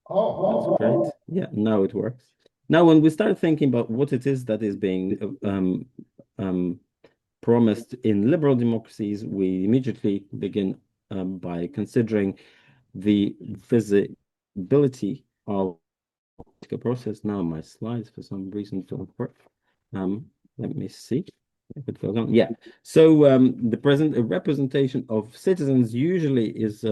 That's great. Yeah, now it works. Now, when we start thinking about what it is that is being um, promised in liberal democracies, we immediately begin by considering the visibility of the political process. Now, my slides, for some reason, don't work. Let me see if it goes on. Yeah. So the present representation of citizens usually is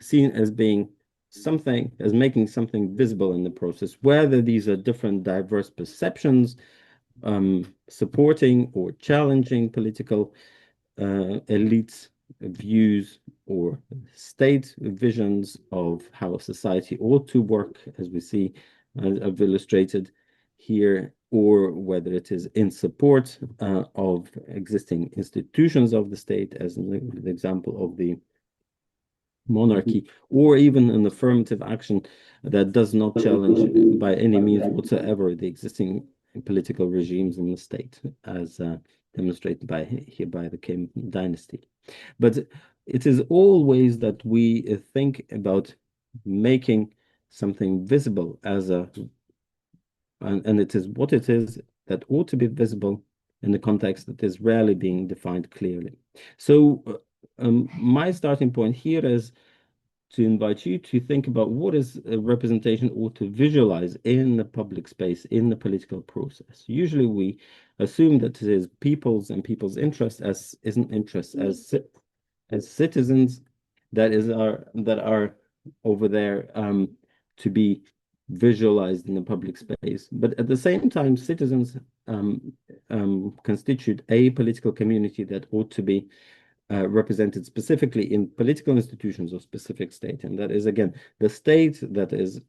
seen as being something, as making something visible in the process, whether these are different diverse perceptions supporting or challenging political elites' views or state visions of how a society ought to work, as we see, as I've illustrated here, or whether it is in support of existing institutions of the state, as an example of the monarchy, or even an affirmative action that does not challenge by any means whatsoever the existing political regimes in the state, as demonstrated by the Kim dynasty. But it is always that we think about making something visible as and it is what it is that ought to be visible in the context that is rarely being defined clearly. So my starting point here is to invite you to think about what is a representation or to visualize in the public space, in the political process. Usually we assume that it is people's interests as isn't interests as citizens that are over there to be visualized in the public space. But at the same time, citizens constitute a political community that ought to be represented specifically in political institutions of specific state. And that is, again, the state that is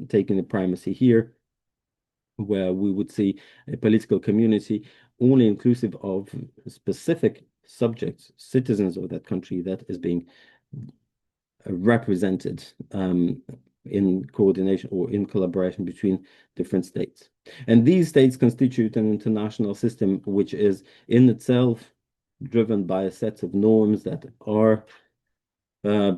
taking the primacy here, where we would see a political community only inclusive of specific subjects, citizens of that country that is being represented in coordination or in collaboration between different states. And these states constitute an international system which is in itself driven by a set of norms that are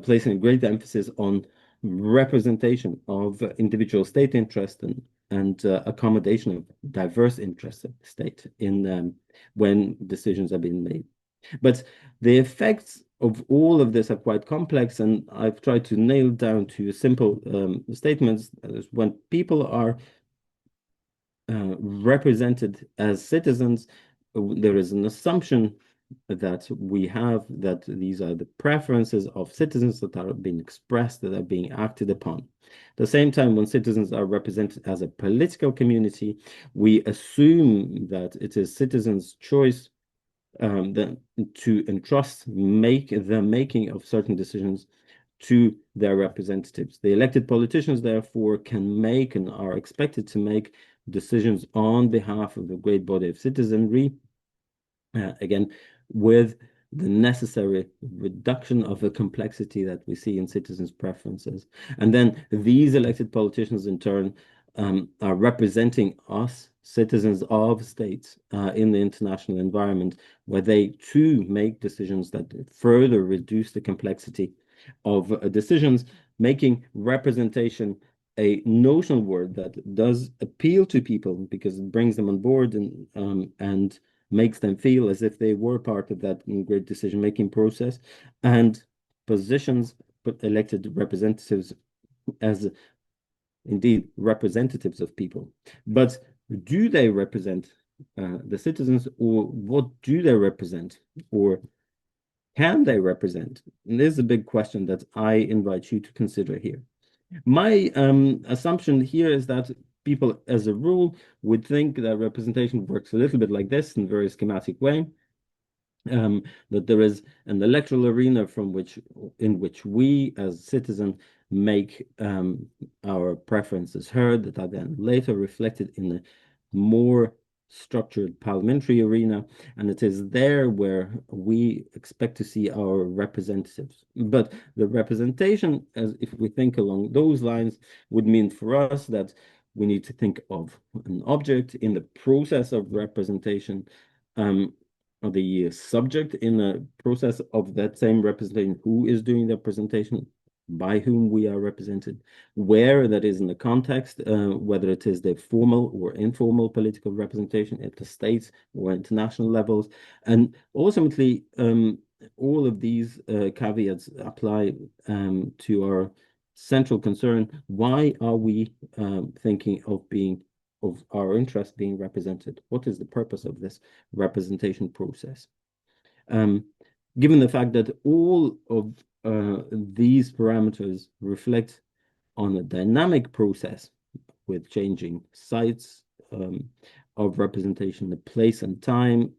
placing a great emphasis on representation of individual state interest and accommodation of diverse interests of the state in when decisions are being made. But the effects of all of this are quite complex, and I've tried to nail down to simple statements. When people are represented as citizens, there is an assumption that we have that these are the preferences of citizens that are being expressed, that are being acted upon. At the same time, when citizens are represented as a political community, we assume that it is citizens' choice to entrust the making of certain decisions to their representatives. The elected politicians, therefore, can make and are expected to make decisions on behalf of the great body of citizenry, again, with the necessary reduction of the complexity that we see in citizens' preferences. And then these elected politicians, in turn, are representing us, citizens of states, in the international environment, where they too make decisions that further reduce the complexity of decisions, making representation a notional word that does appeal to people because it brings them on board and makes them feel as if they were part of that great decision-making process, and positions elected representatives as indeed representatives of people. But do they represent the citizens, or what do they represent, or can they represent? And this is a big question that I invite you to consider here. My assumption here is that people, as a rule, would think that representation works a little bit like this in a very schematic way. That there is an electoral arena in which we as citizens make our preferences heard, that are then later reflected in a more structured parliamentary arena, and it is there where we expect to see our representatives. But the representation, as if we think along those lines, would mean for us that we need to think of an object in the process of representation, the subject in the process of that same representation, who is doing the representation, by whom we are represented, where that is in the context, whether it is the formal or informal political representation at the state or international levels. And ultimately, all of these caveats apply to our central concern. Why are we thinking of our interests being represented? What is the purpose of this representation process? Um, Given the fact that all of these parameters reflect on a dynamic process with changing sites of representation, the place and time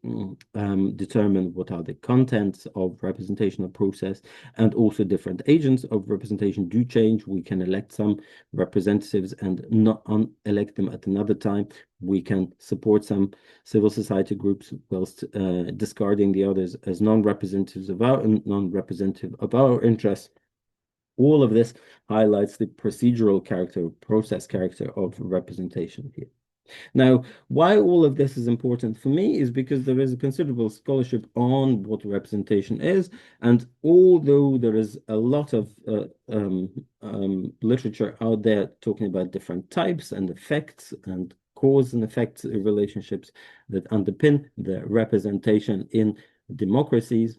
determine what are the contents of representational process, and also different agents of representation do change. We can elect some representatives and not elect them at another time. We can support some civil society groups whilst discarding the others as non-representative of our interests. All of this highlights the procedural character, process character of representation here. Now, why all of this is important for me is because there is a considerable scholarship on what representation is, and although there is a lot of literature out there talking about different types and effects and cause and effect relationships that underpin the representation in democracies,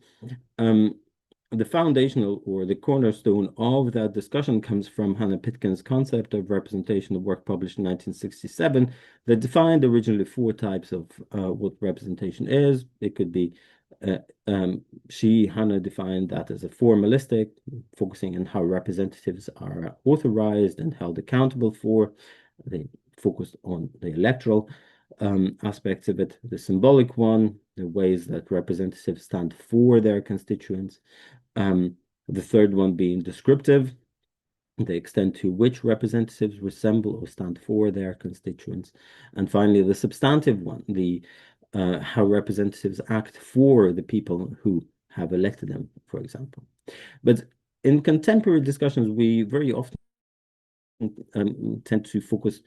the foundational or the cornerstone of that discussion comes from Hannah Pitkin's concept of representation, a work published in 1967 that defined originally four types of what representation is. It could be, Hannah defined that as a formalistic, focusing on how representatives are authorized and held accountable for. They focused on the electoral aspects of it, the symbolic one, the ways that representatives stand for their constituents. The third one being descriptive, the extent to which representatives resemble or stand for their constituents. And finally, the substantive one, the how representatives act for the people who have elected them, for example. But in contemporary discussions, we very often tend to focus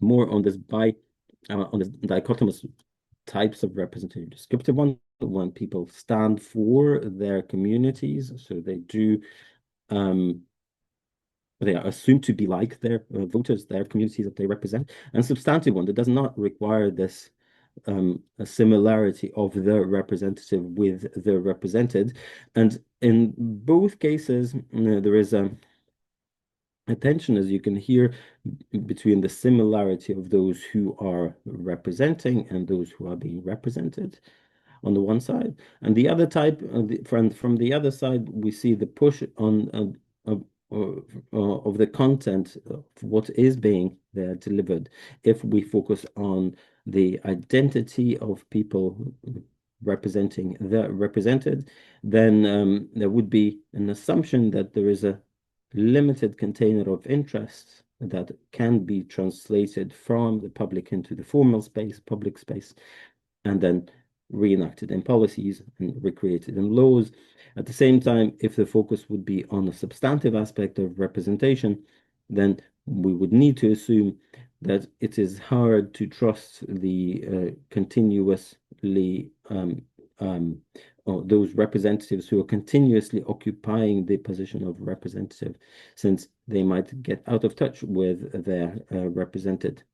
more on this on the dichotomous types of representation. Descriptive one, when people stand for their communities, so they are assumed to be like their voters, their communities that they represent, and substantive one that does not require this a similarity of the representative with the represented. And in both cases, there is a tension, as you can hear, between the similarity of those who are representing and those who are being represented on the one side, and the other type, from the other side, we see the push on of the content of what is being there delivered. If we focus on the identity of people representing the represented, then there would be an assumption that there is a limited container of interest that can be translated from the public into the formal space, public space, and then reenacted in policies and recreated in laws. At the same time, if the focus would be on a substantive aspect of representation, then we would need to assume that it is hard to trust the continuously or those representatives who are continuously occupying the position of representative, since they might get out of touch with their represented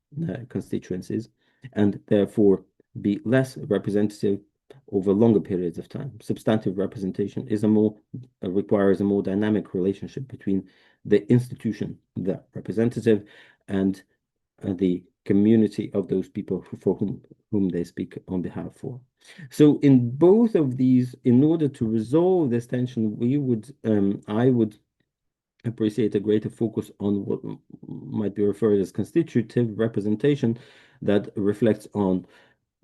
constituencies, and therefore be less representative over longer periods of time. Substantive representation is requires a more dynamic relationship between the institution, the representative, and the community of those people for whom they speak on behalf for. So in both of these, in order to resolve this tension, I would appreciate a greater focus on what might be referred as constitutive representation that reflects on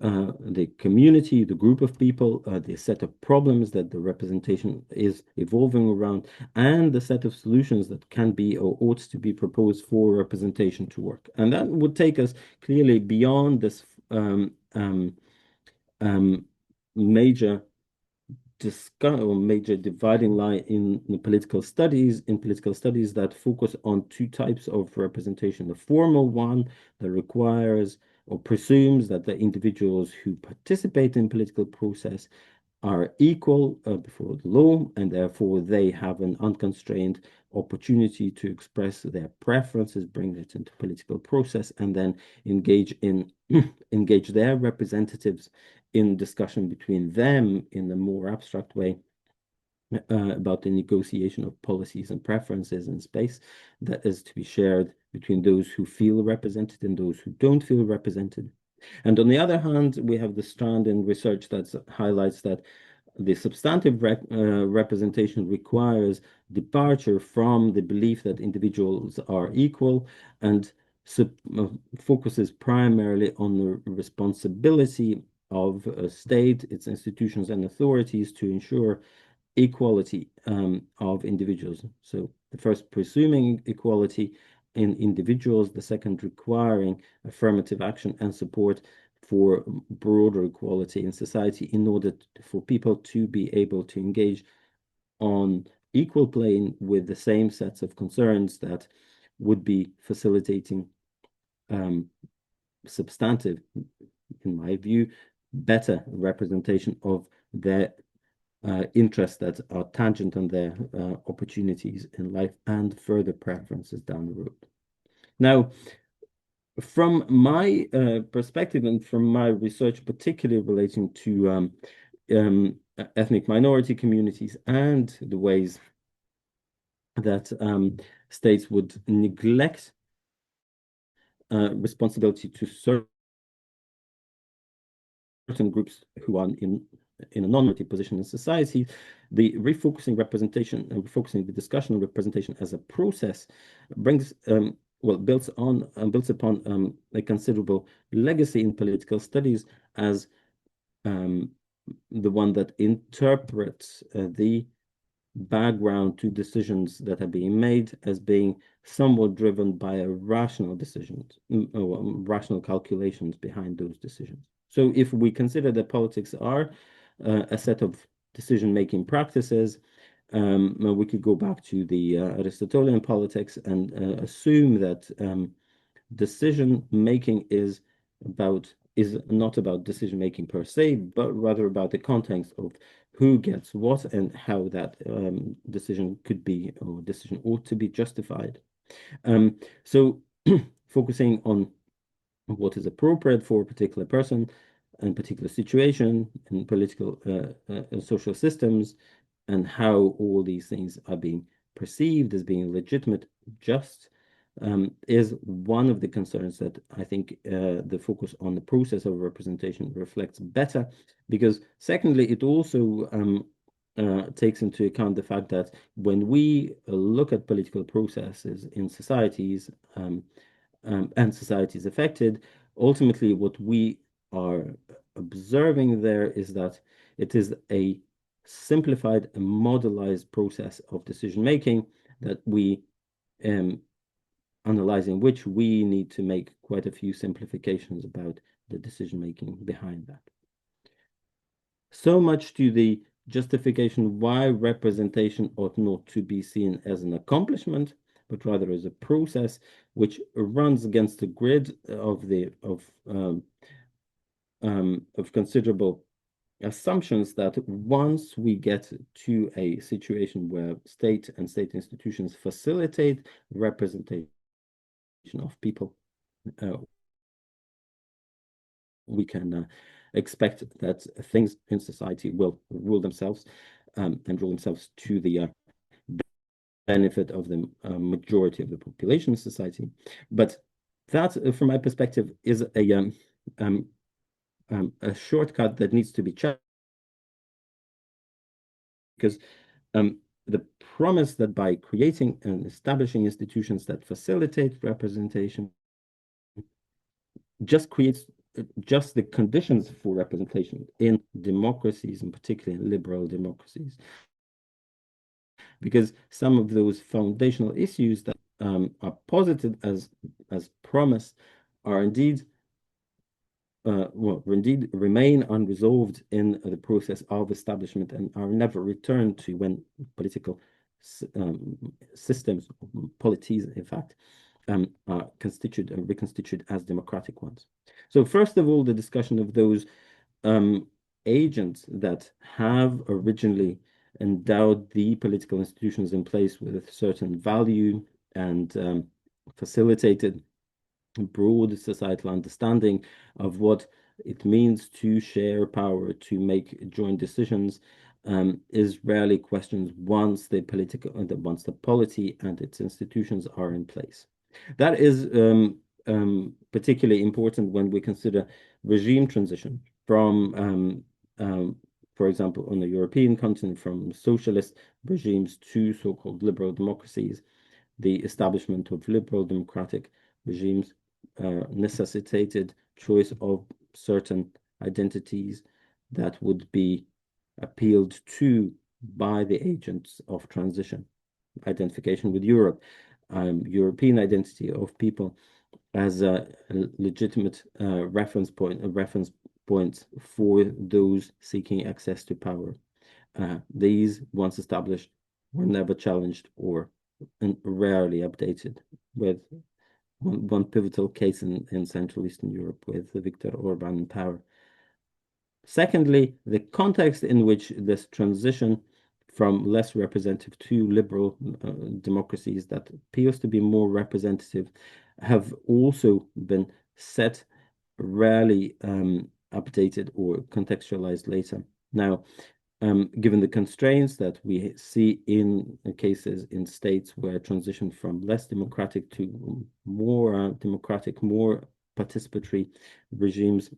the community, the group of people, the set of problems that the representation is evolving around, and the set of solutions that can be or ought to be proposed for representation to work. And that would take us clearly beyond this major major dividing line in political studies, that focus on two types of representation. The formal one that requires or presumes that the individuals who participate in political process are equal before the law, and therefore they have an unconstrained opportunity to express their preferences, bring it into political process, and then engage in engage their representatives in discussion between them in a more abstract way about the negotiation of policies and preferences in space that is to be shared between those who feel represented and those who don't feel represented. And on the other hand, we have the strand in research that highlights that the substantive representation requires departure from the belief that individuals are equal and focuses primarily on the responsibility of a state, its institutions and authorities to ensure equality of individuals. So the first presuming equality in individuals, the second requiring affirmative action and support for broader equality in society in order for people to be able to engage on equal plane with the same sets of concerns that would be facilitating substantive, in my view, better representation of their interests that are tangent on their opportunities in life and further preferences down the road. Now, from my perspective and from my research, particularly relating to ethnic minority communities and the ways that states would neglect responsibility to certain groups who are in a non-minority position in society, the refocusing representation and refocusing the discussion on representation as a process brings builds upon a considerable legacy in political studies as the one that interprets the background to decisions that are being made as being somewhat driven by a rational decisions or rational calculations behind those decisions. So if we consider that politics are a set of decision-making practices, we could go back to the Aristotelian politics and assume that decision-making is not about decision-making per se, but rather about the context of who gets what and how that decision could be or decision ought to be justified. So focusing on what is appropriate for a particular person and particular situation in political and social systems, and how all these things are being perceived as being legitimate, just, is one of the concerns that I think the focus on the process of representation reflects better, because secondly, it also takes into account the fact that when we look at political processes in societies and societies affected, ultimately what we are observing there is that it is a simplified and modelized process of decision making that we analyzing which we need to make quite a few simplifications about the decision making behind that. So much to the justification why representation ought not to be seen as an accomplishment, but rather as a process which runs against the grid of considerable assumptions that once we get to a situation where state and state institutions facilitate representation of people, we can expect that things in society will rule themselves and rule themselves to the benefit of the majority of the population in society. But that, from my perspective, is a shortcut that needs to be checked, because the promise that by creating and establishing institutions that facilitate representation just creates just the conditions for representation in democracies, and particularly in liberal democracies, because some of those foundational issues that are posited as promise are indeed remain unresolved in the process of establishment and are never returned to when political systems, polities, in fact, are constituted and reconstituted as democratic ones. So first of all, the discussion of those agents that have originally endowed the political institutions in place with a certain value and facilitated broad societal understanding of what it means to share power, to make joint decisions, is rarely questioned once the polity and its institutions are in place. That is particularly important when we consider regime transition from, for example, on the European continent, from socialist regimes to so-called liberal democracies. The establishment of liberal democratic regimes necessitated choice of certain identities that would be appealed to by the agents of transition. Identification with Europe, European identity of people as a legitimate reference points for those seeking access to power. These, once established, were never challenged or rarely updated, with one pivotal case in Central Eastern Europe with Viktor Orban in power. Secondly, the context in which this transition from less representative to liberal democracies that appears to be more representative have also been set, rarely updated or contextualized later. Now, given the constraints that we see in cases in states where transition from less democratic to more democratic, more participatory regimes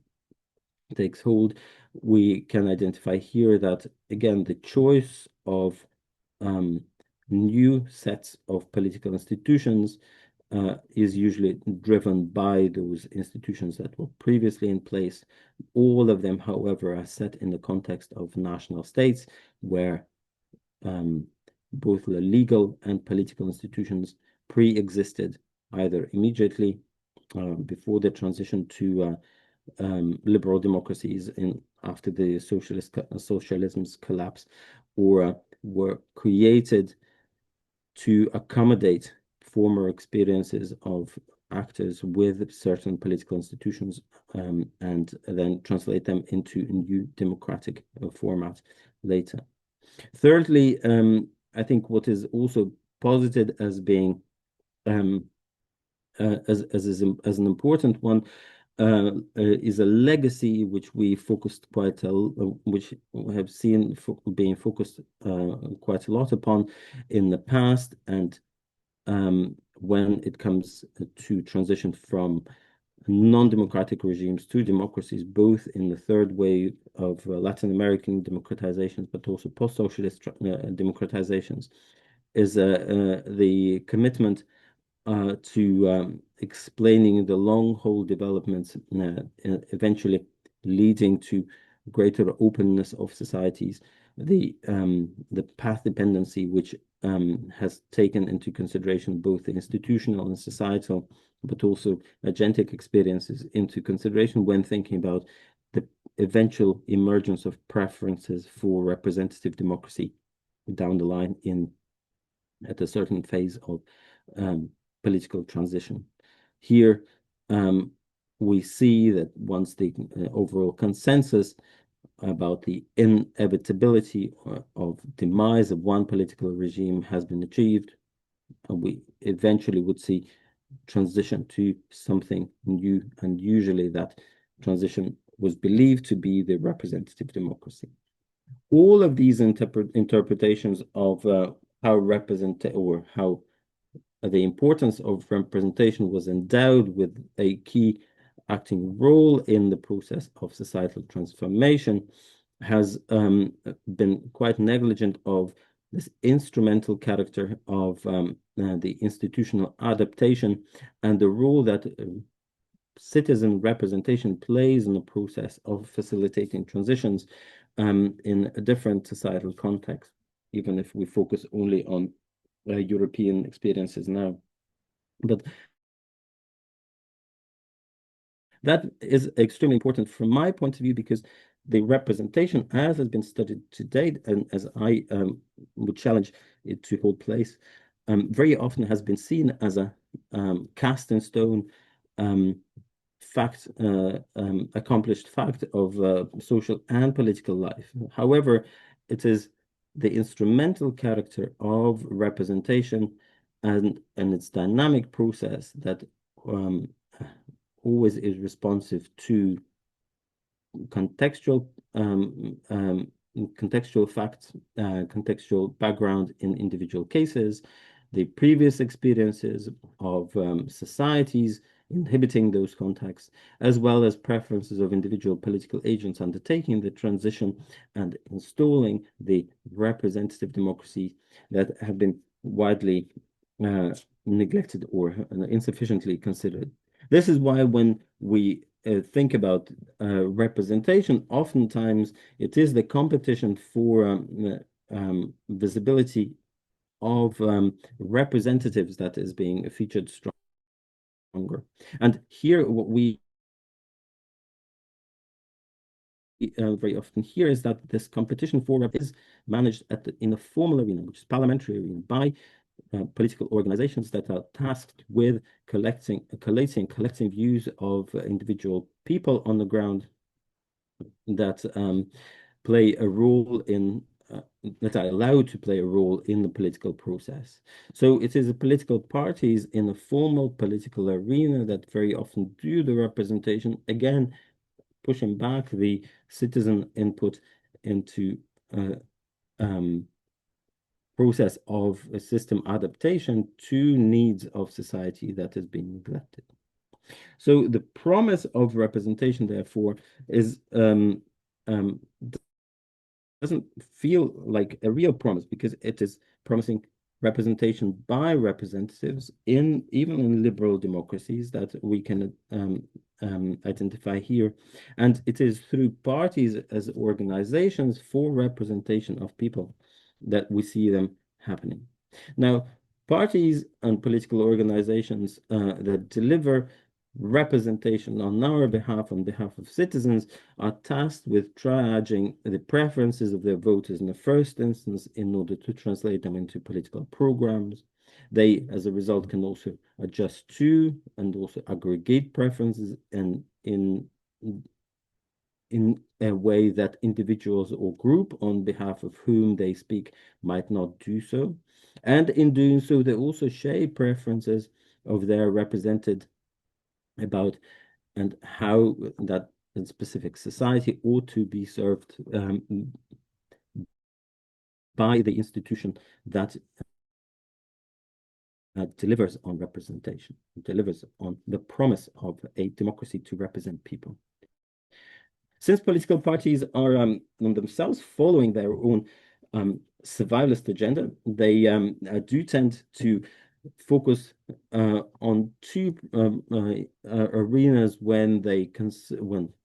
takes hold, we can identify here that, again, the choice of new sets of political institutions is usually driven by those institutions that were previously in place. All of them, however, are set in the context of national states where both the legal and political institutions pre-existed either immediately before the transition to liberal democracies after the socialism's collapse, or were created to accommodate former experiences of actors with certain political institutions and then translate them into a new democratic format later. Thirdly, I think what is also posited as being as an important one is a legacy which we focused which we have seen being focused quite a lot upon in the past, and when it comes to transition from non-democratic regimes to democracies, both in the third wave of Latin American democratizations, but also post-socialist democratizations, is the commitment to explaining the long-haul developments, eventually leading to greater openness of societies, the path dependency, which has taken into consideration both the institutional and societal, but also agentic experiences into consideration when thinking about the eventual emergence of preferences for representative democracy down the line at a certain phase of political transition. Here, we see that once the overall consensus about the inevitability of demise of one political regime has been achieved, we eventually would see transition to something new, and usually that transition was believed to be the representative democracy. All of these interpretations of how the importance of representation was endowed with a key acting role in the process of societal transformation has been quite negligent of this instrumental character of the institutional adaptation and the role that citizen representation plays in the process of facilitating transitions in a different societal context, even if we focus only on European experiences now. But that is extremely important from my point of view, because the representation as has been studied to date, and as I would challenge it to hold place, very often has been seen as a cast in stone accomplished fact of social and political life. However, it is the instrumental character of representation and its dynamic process that always is responsive to contextual contextual facts, contextual background in individual cases, the previous experiences of societies inhibiting those contexts, as well as preferences of individual political agents undertaking the transition and installing the representative democracy that have been widely neglected or insufficiently considered. This is why when we think about representation, oftentimes it is the competition for visibility of representatives that is being featured stronger. And here, what we very often hear is that this competition for rep is managed in a formal arena, which is parliamentary arena, by political organizations that are tasked with collecting views of individual people on the ground that play a role in that are allowed to play a role in the political process. So it is the political parties in a formal political arena that very often do the representation, again, pushing back the citizen input into process of a system adaptation to needs of society that has been neglected. So the promise of representation, therefore, is doesn't feel like a real promise because it is promising representation by representatives even in liberal democracies that we can identify here. And it is through parties as organizations for representation of people that we see them happening. Now, parties and political organizations that deliver representation on our behalf, on behalf of citizens, are tasked with triaging the preferences of their voters in the first instance in order to translate them into political programs. They, as a result, can also adjust to and also aggregate preferences in a way that individuals or group on behalf of whom they speak might not do so. And in doing so, they also shape preferences of their represented about and how that specific society ought to be served by the institution that delivers on representation, delivers on the promise of a democracy to represent people. Since political parties are themselves following their own survivalist agenda, they do tend to focus on two arenas when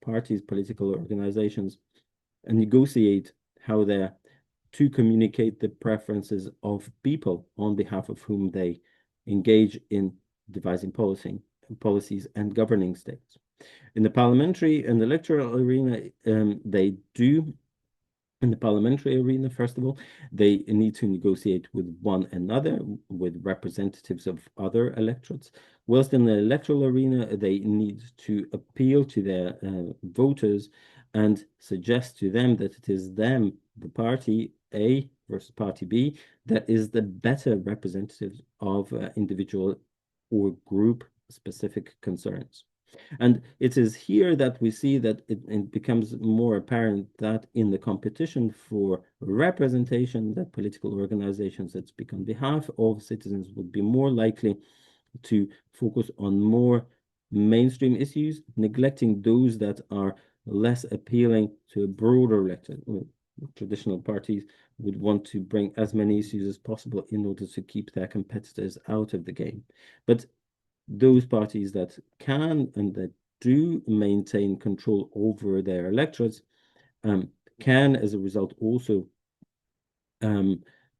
parties, political organizations, negotiate how they're to communicate the preferences of people on behalf of whom they engage in devising policies and governing states. In the parliamentary and electoral arena, in the parliamentary arena, first of all, they need to negotiate with one another, with representatives of other electorates. Whilst in the electoral arena, they need to appeal to their voters and suggest to them that it is them, the party A versus party B, that is the better representative of individual or group specific concerns. And it is here that we see that it becomes more apparent that in the competition for representation, that political organizations that speak on behalf of citizens would be more likely to focus on more mainstream issues, neglecting those that are less appealing to a broader electorate. Traditional parties would want to bring as many issues as possible in order to keep their competitors out of the game. But those parties that can and that do maintain control over their electorates can, as a result, also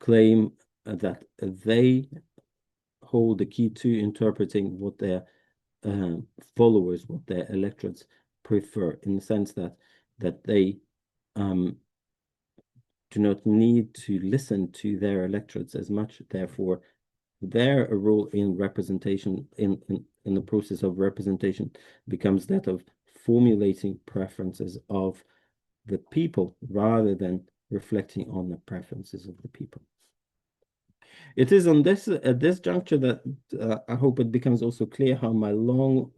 claim that they hold the key to interpreting what their followers, what their electorates prefer, in the sense that they do not need to listen to their electorates as much. Therefore, their role in representation, in the process of representation, becomes that of formulating preferences of the people rather than reflecting on the preferences of the people. It is on this at this juncture that I hope it becomes also clear how my long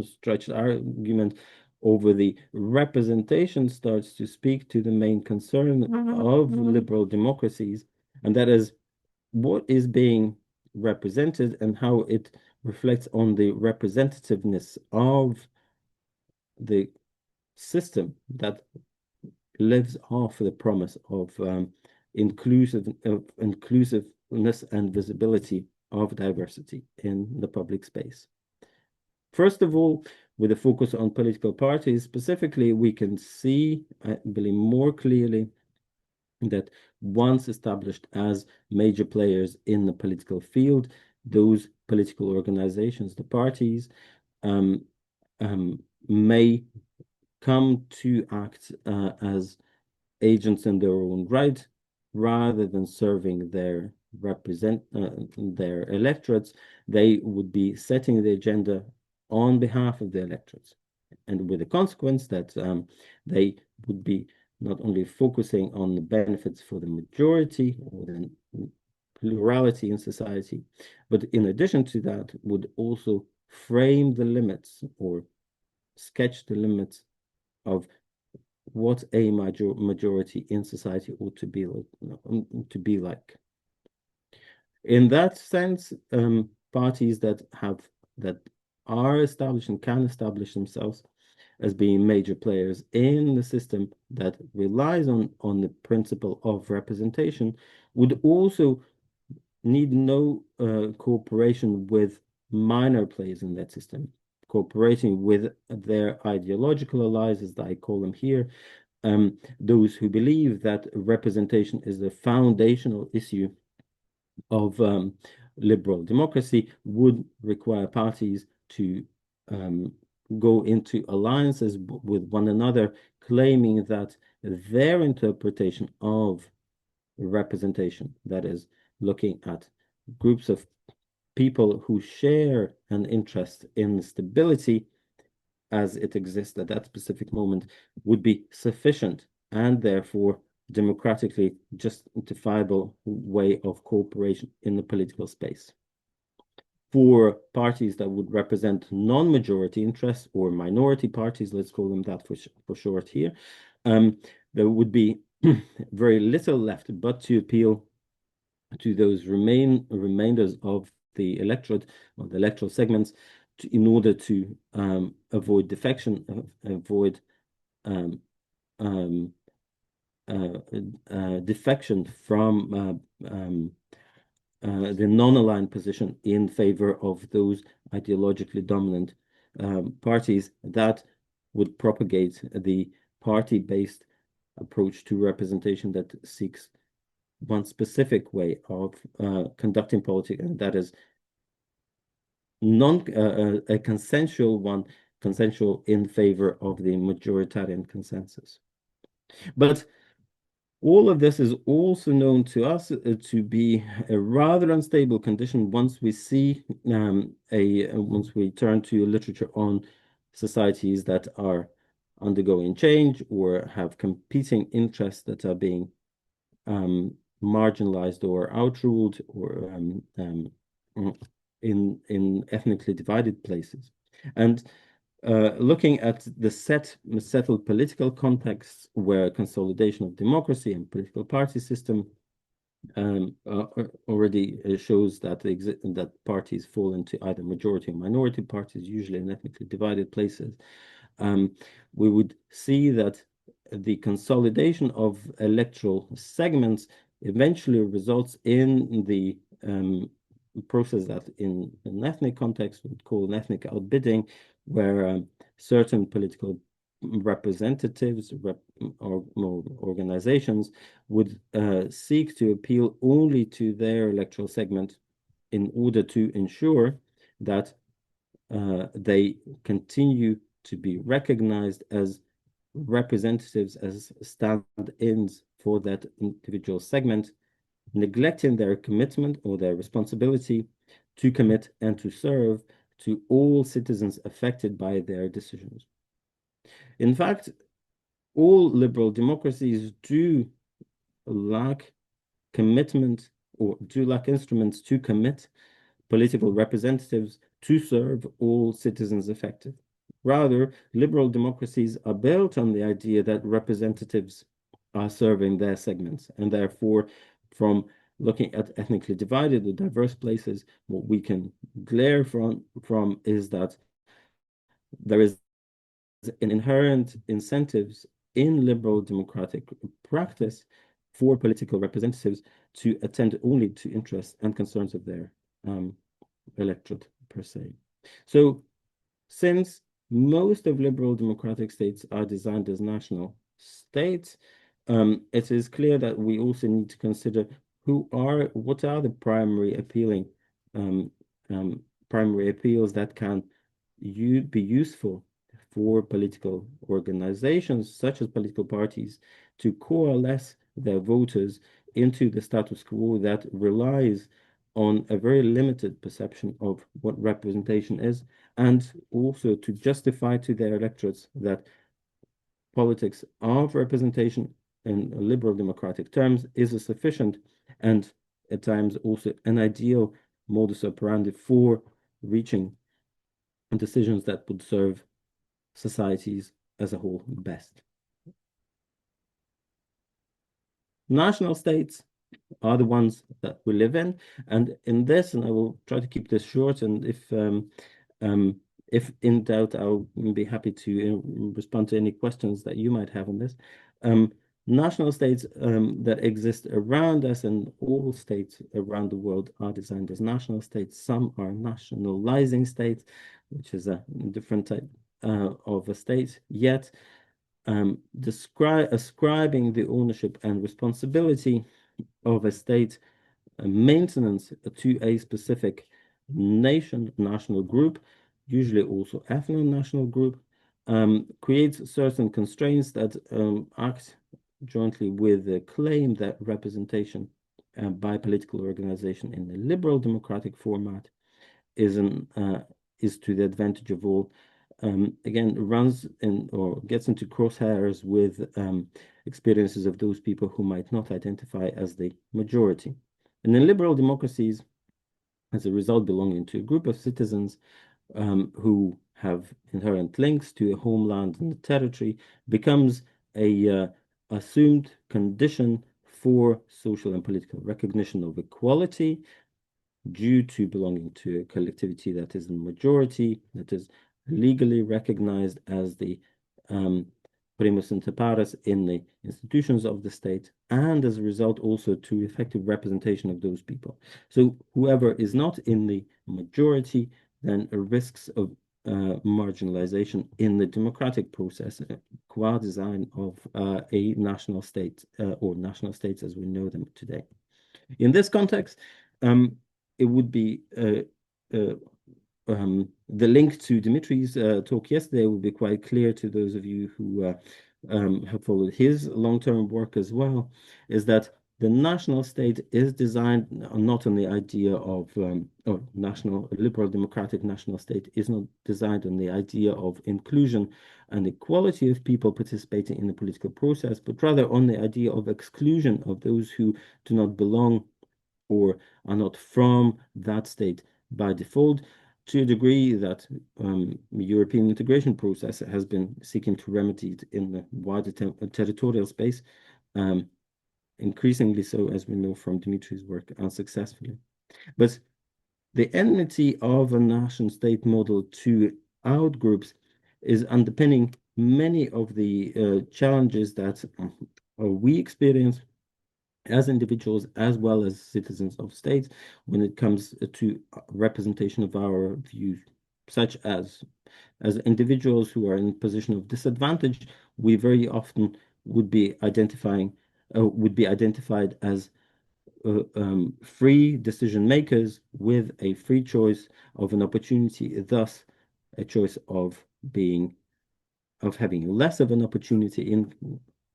stretched argument over the representation starts to speak to the main concern of liberal democracies, and that is what is being represented and how it reflects on the representativeness of the system that lives off the promise of inclusiveness and visibility of diversity in the public space. First of all, with a focus on political parties specifically, we can see, I believe, more clearly that once established as major players in the political field, those political organizations, the parties, may come to act as agents in their own right, rather than serving their electorates. They would be setting the agenda on behalf of the electorates, and with the consequence that they would be not only focusing on the benefits for the majority or the plurality in society, but in addition to that, would also frame the limits or sketch the limits of what a majority in society ought to be like. In that sense, parties that are established and can establish themselves as being major players in the system that relies on the principle of representation would also need no cooperation with minor players in that system, cooperating with their ideological allies, as I call them here, those who believe that representation is the foundational issue of liberal democracy, would require parties to go into alliances with one another, claiming that their interpretation of representation, that is, looking at groups of people who share an interest in stability as it exists at that specific moment, would be sufficient and therefore democratically justifiable way of cooperation in the political space. For parties that would represent non-majority interests or minority parties, let's call them that for short here, there would be very little left but to appeal to those remainders of the electorate or the electoral segments in order to avoid defection, avoid defection from the non-aligned position in favor of those ideologically dominant parties that would propagate the party-based approach to representation that seeks one specific way of conducting politics, and that is a consensual one, consensual in favor of the majoritarian consensus. But all of this is also known to us to be a rather unstable condition once we see once we turn to literature on societies that are undergoing change or have competing interests that are being marginalized or outruled or in ethnically divided places. And looking at the settled political context where consolidation of democracy and political party system already shows that that parties fall into either majority or minority parties, usually in ethnically divided places, we would see that the consolidation of electoral segments eventually results in the process that in an ethnic context we would call an ethnic outbidding, where certain political representatives or organizations would seek to appeal only to their electoral segment in order to ensure that they continue to be recognized as representatives, as stand-ins for that individual segment, neglecting their commitment or their responsibility to commit and to serve to all citizens affected by their decisions. In fact, all liberal democracies do lack commitment or do lack instruments to commit political representatives to serve all citizens affected. Rather, liberal democracies are built on the idea that representatives are serving their segments, and therefore, from looking at ethnically divided or diverse places, what we can glare from is that there is an inherent incentives in liberal democratic practice for political representatives to attend only to interests and concerns of their electorate per se. So since most of liberal democratic states are designed as national states, it is clear that we also need to consider what are the um, primary appeals that can be useful for political organizations, such as political parties, to coalesce their voters into the status quo that relies on a very limited perception of what representation is, and also to justify to their electorates that politics of representation in liberal democratic terms is a sufficient and at times also an ideal modus operandi for reaching decisions that would serve societies as a whole best. National states are the ones that we live in, and in this, and I will try to keep this short, and if in doubt, I'll be happy to respond to any questions that you might have on this. National states that exist around us, and all states around the world are designed as national states. Some are nationalizing states, which is a different type of a state, yet ascribing the ownership and responsibility of a state maintenance to a specific national group, usually also ethno-national group, creates certain constraints that act jointly with the claim that representation by political organization in the liberal democratic format is to the advantage of all. Again, runs in or gets into crosshairs with experiences of those people who might not identify as the majority. And in liberal democracies, as a result, belonging to a group of citizens who have inherent links to a homeland and a territory becomes a assumed condition for social and political recognition of equality due to belonging to a collectivity that is the majority, that is legally recognized as the primus inter pares in the institutions of the state, and as a result also to effective representation of those people. So whoever is not in the majority then risks of marginalization in the democratic process, qua design of a national state or national states as we know them today. In this context, it would be the link to Dimitri's talk yesterday would be quite clear to those of you who have followed his long-term work as well, is that the national state is designed not on the idea of or liberal democratic national state is not designed on the idea of inclusion and equality of people participating in the political process, but rather on the idea of exclusion of those who do not belong or are not from that state by default, to a degree that the European integration process has been seeking to remedy it in the wider territorial space, increasingly so, as we know from Dimitri's work, unsuccessfully. But the enmity of a nation-state model to outgroups is underpinning many of the challenges that we experience as individuals as well as citizens of states when it comes to representation of our views, such as individuals who are in a position of disadvantage, we very often would be identified as free decision makers with a free choice of an opportunity, thus a choice of having less of an opportunity in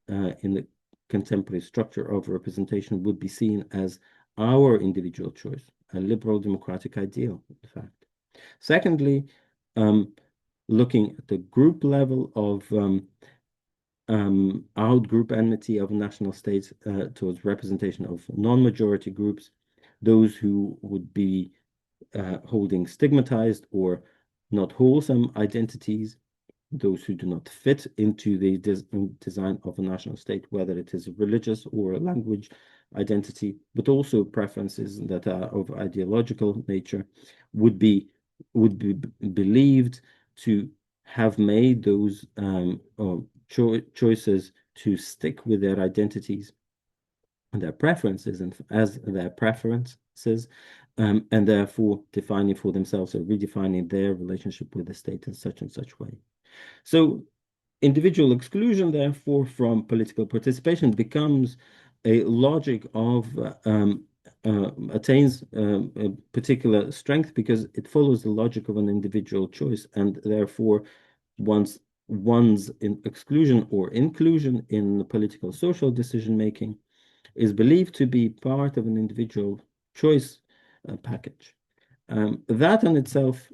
the contemporary structure of representation would be seen as our individual choice, a liberal democratic ideal, in fact. Secondly, looking at the group level of out-group enmity of national states towards representation of non-majority groups, those who would be holding stigmatized or not wholesome identities, those who do not fit into the design of a national state, whether it is a religious or a language identity, but also preferences that are of ideological nature, would be believed to have made those choices to stick with their identities and their preferences and as their preferences, and therefore defining for themselves or redefining their relationship with the state in such and such way. So individual exclusion, therefore, from political participation becomes a logic of attains a particular strength because it follows the logic of an individual choice, and therefore one's exclusion or inclusion in political social decision making is believed to be part of an individual choice package. That in itself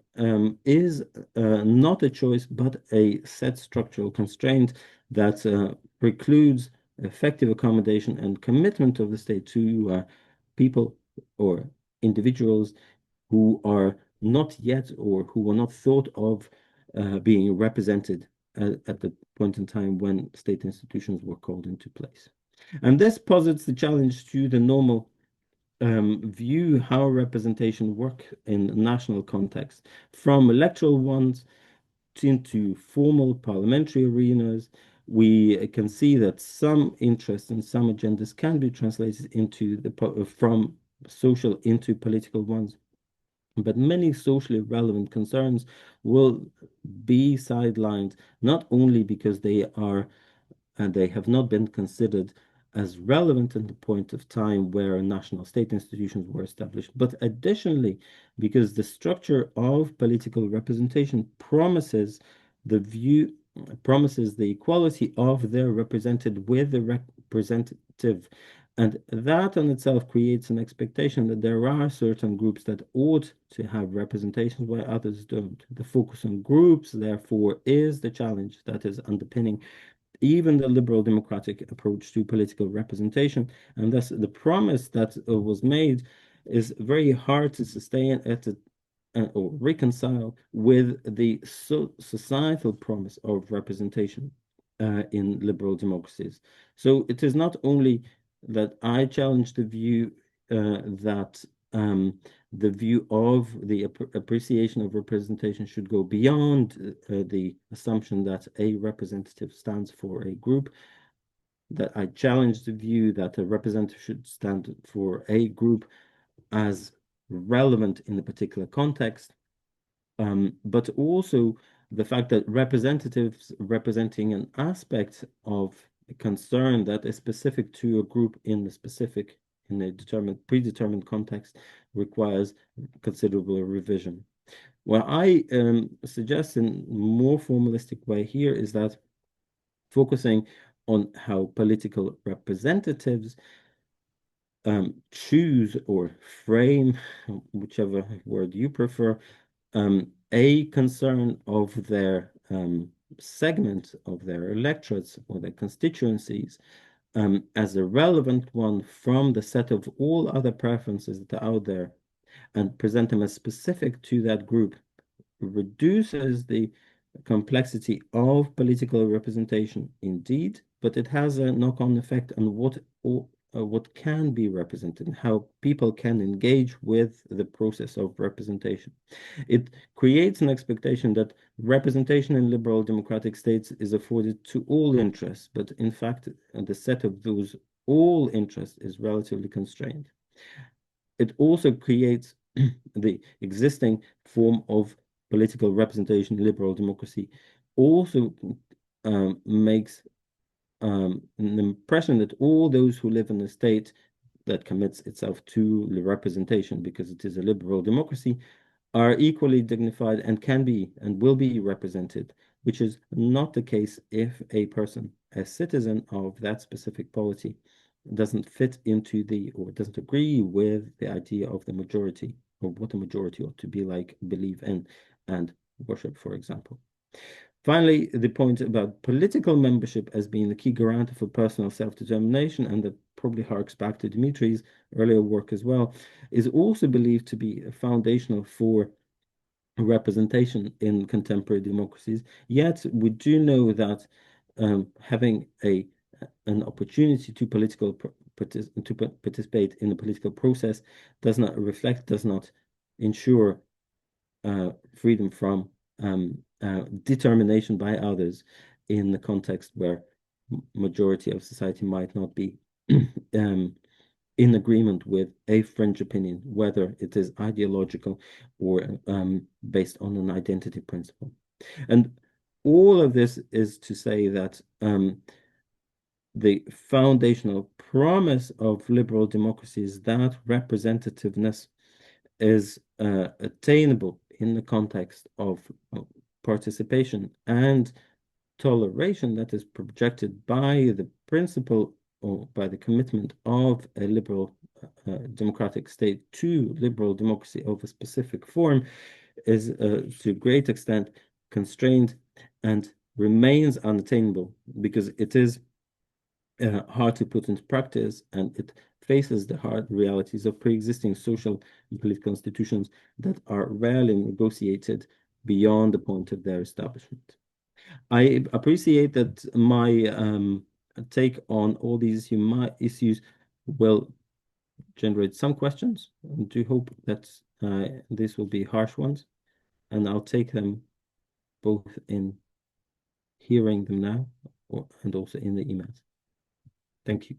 is not a choice, but a set structural constraint that precludes effective accommodation and commitment of the state to people or individuals who are not yet or who were not thought of being represented at the point in time when state institutions were called into place. And this posits the challenge to the normal view how representation work in national context, from electoral ones into formal parliamentary arenas. We can see that some interests and some agendas can be translated into from social into political ones, but many socially relevant concerns will be sidelined, not only because they have not been considered as relevant at the point of time where national state institutions were established, but additionally, because the structure of political representation promises the equality of the represented with the representative. And that in itself creates an expectation that there are certain groups that ought to have representation while others don't. The focus on groups, therefore, is the challenge that is underpinning even the liberal democratic approach to political representation. And thus the promise that was made is very hard to sustain or reconcile with the societal promise of representation in liberal democracies. So it is not only that I challenge the view that the view of the appreciation of representation should go beyond the assumption that a representative stands for a group, that I challenge the view that a representative should stand for a group as relevant in a particular context, but also the fact that representatives representing an aspect of a concern that is specific to a group in a predetermined context requires considerable revision. What I suggest in more formalistic way here is that focusing on how political representatives choose or frame, whichever word you prefer, a concern of their segment of their electorates or their constituencies as a relevant one from the set of all other preferences that are out there and present them as specific to that group reduces the complexity of political representation indeed, but it has a knock-on effect on what can be represented and how people can engage with the process of representation. It creates an expectation that representation in liberal democratic states is afforded to all interests, but in fact, the set of those all interests is relatively constrained. It also creates the existing form of political representation in liberal democracy also makes an impression that all those who live in a state that commits itself to the representation because it is a liberal democracy are equally dignified and can be and will be represented, which is not the case if a person a citizen of that specific polity doesn't fit into the, or doesn't agree with the idea of the majority, or what the majority ought to be like, believe in, and worship, for example. Finally, the point about political membership as being the key guarantor for personal self-determination, and that probably harks back to Dimitri's earlier work as well, is also believed to be foundational for representation in contemporary democracies. Yet we do know that having an opportunity to participate in the political process does not ensure freedom from determination by others in the context where majority of society might not be in agreement with a fringe opinion, whether it is ideological or based on an identity principle. And all of this is to say that the foundational promise of liberal democracy is that representativeness is attainable in the context of participation and toleration that is projected by the principle or by the commitment of a liberal democratic state to liberal democracy of a specific form is to a great extent constrained and remains unattainable because it is hard to put into practice, and it faces the hard realities of pre-existing social and political institutions that are rarely negotiated beyond the point of their establishment. I appreciate that my take on all these issues will generate some questions. I do hope that this will be harsh ones, and I'll take them both in hearing them now and also in the emails. Thank you.